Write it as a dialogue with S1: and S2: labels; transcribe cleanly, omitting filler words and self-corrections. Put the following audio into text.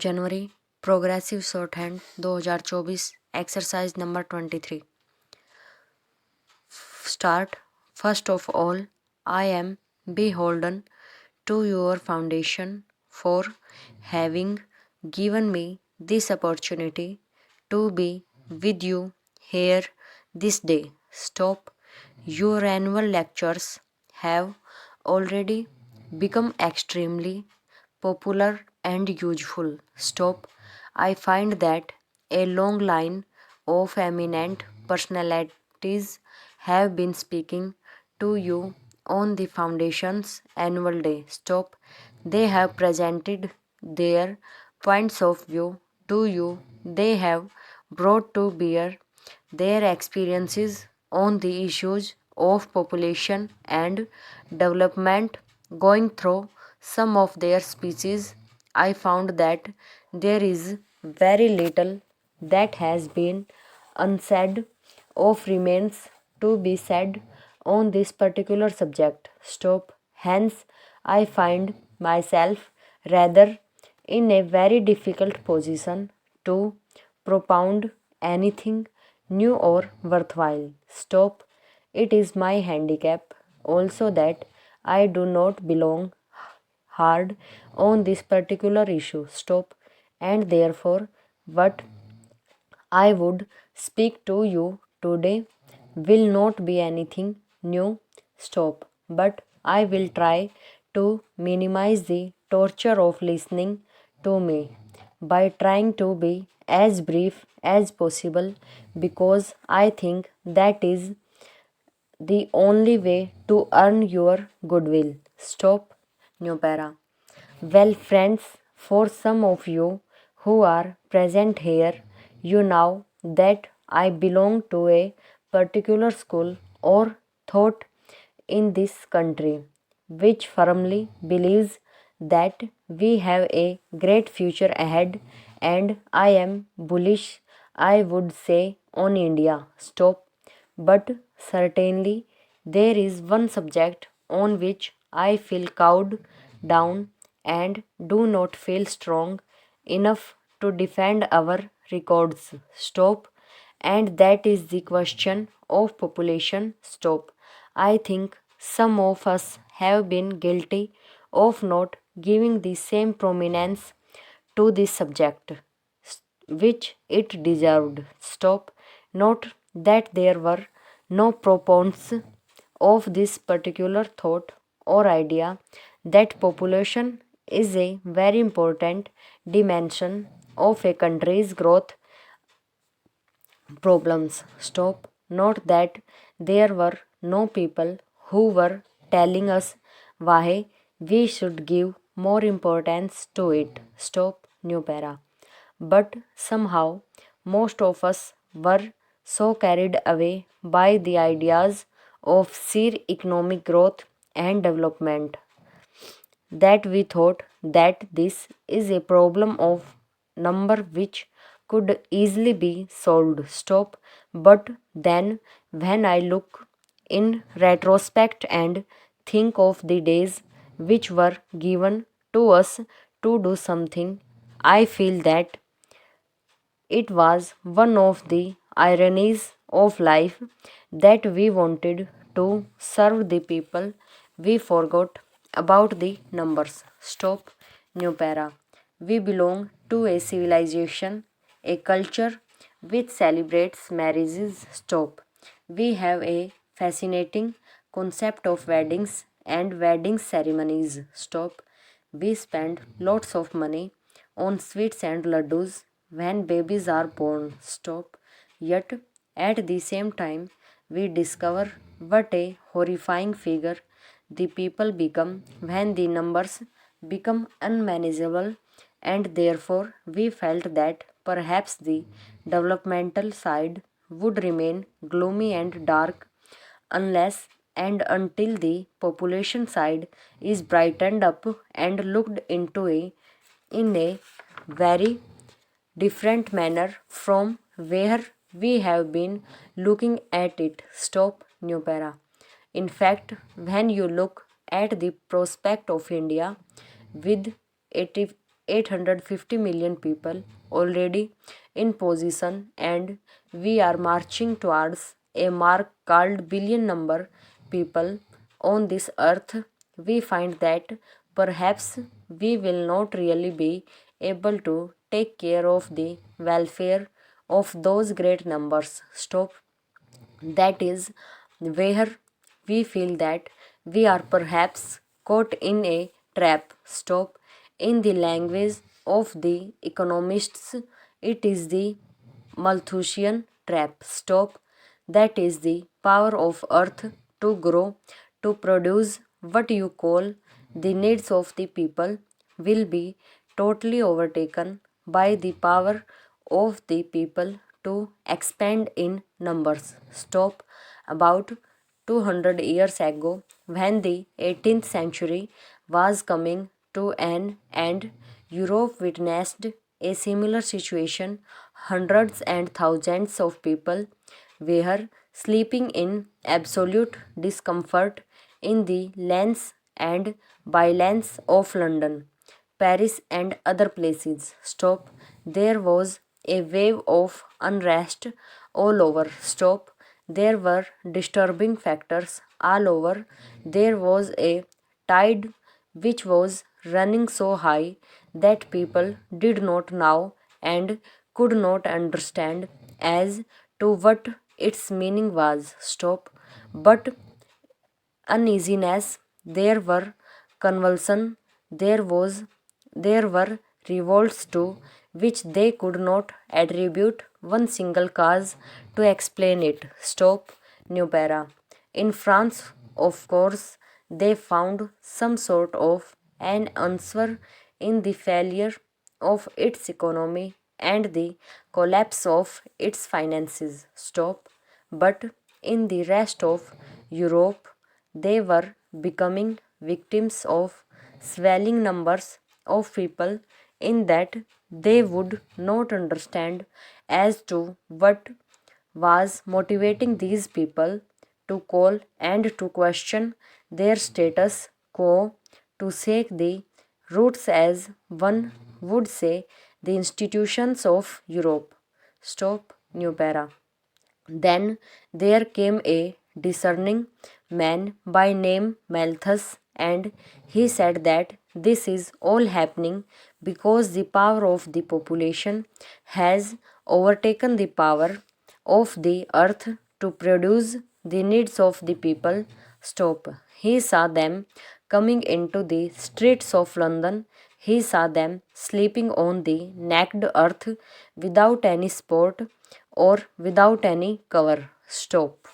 S1: January progressive shorthand 2024 exercise number 23 start first of all I am beholden to your foundation for having given me this opportunity to be with you here this day. Stop. Your annual lectures have already become extremely popular and useful. Stop. I find that a long line of eminent personalities have been speaking to you on the Foundation's annual day. Stop. They have presented their points of view to you. They have brought to bear their experiences on the issues of population and development. Going through some of their speeches, I found that there is very little that has been unsaid of remains to be said on this particular subject. Stop. Hence, I find myself rather in a very difficult position to propound anything new or worthwhile. Stop. It is my handicap also that I do not belong hard on this particular issue. Stop. And therefore, what I would speak to you today will not be anything new. Stop. But I will try to minimize the torture of listening to me by trying to be as brief as possible because I think that is the only way to earn your goodwill. Stop. New para. Well, friends, for some of you who are present here, you know that I belong to a particular school or thought in this country which firmly believes that we have a great future ahead, and I am bullish, I would say, on India. Stop. But certainly there is one subject on which I feel cowed down and do not feel strong enough to defend our records. Stop. And that is the question of population. Stop. I think some of us have been guilty of not giving the same prominence to this subject which it deserved. Stop. Not that there were no proponents of this particular thought or idea that population is a very important dimension of a country's growth problems. Stop. Not that there were no people who were telling us why we should give more importance to it. Stop. New para. But somehow most of us were so carried away by the ideas of sheer economic growth and development that we thought that this is a problem of number which could easily be solved. Stop. But then when I look in retrospect and think of the days which were given to us to do something, I feel that it was one of the ironies of life that we wanted to serve the people. We forgot about the numbers. Stop. New para. We belong to a civilization, a culture which celebrates marriages. Stop. We have a fascinating concept of weddings and wedding ceremonies. Stop. We spend lots of money on sweets and laddus when babies are born. Stop. Yet, at the same time, we discover what a horrifying figure the people become when the numbers become unmanageable, and therefore we felt that perhaps the developmental side would remain gloomy and dark unless and until the population side is brightened up and looked into in a very different manner from where we have been looking at it. Stop. New para. In fact, when you look at the prospect of India with 80 850 million people already in position, and we are marching towards a mark called billion number people on this earth. We find that perhaps we will not really be able to take care of the welfare of those great numbers. Stop. That is where we feel that we are perhaps caught in a trap. Stop. In the language of the economists, it is the Malthusian trap. Stop. That is the power of earth to grow, to produce what you call the needs of the people will be totally overtaken by the power of the people to expand in numbers. Stop. About 200 years ago, when the 18th century was coming to an end, Europe witnessed a similar situation. Hundreds and thousands of people were sleeping in absolute discomfort in the lanes and bylanes of London, Paris, and other places. Stop. There was a wave of unrest all over. Stop. There were disturbing factors all over. There was a tide which was running so high that people did not know and could not understand as to what its meaning was. Stop. But uneasiness, there were convulsion, there were revolts too, which they could not attribute one single cause to explain it. Stop. New para. In France, of course, they found some sort of an answer in the failure of its economy and the collapse of its finances. Stop. But in the rest of Europe, they were becoming victims of swelling numbers of people in that they would not understand as to what was motivating these people to call and to question their status quo, to shake the roots, as one would say, the institutions of Europe. Stop. New para. Then there came a discerning man by name Malthus, and he said that this is all happening because the power of the population has overtaken the power of the earth to produce the needs of the people. Stop. He saw them coming into the streets of London. He saw them sleeping on the naked earth without any support or without any cover. Stop.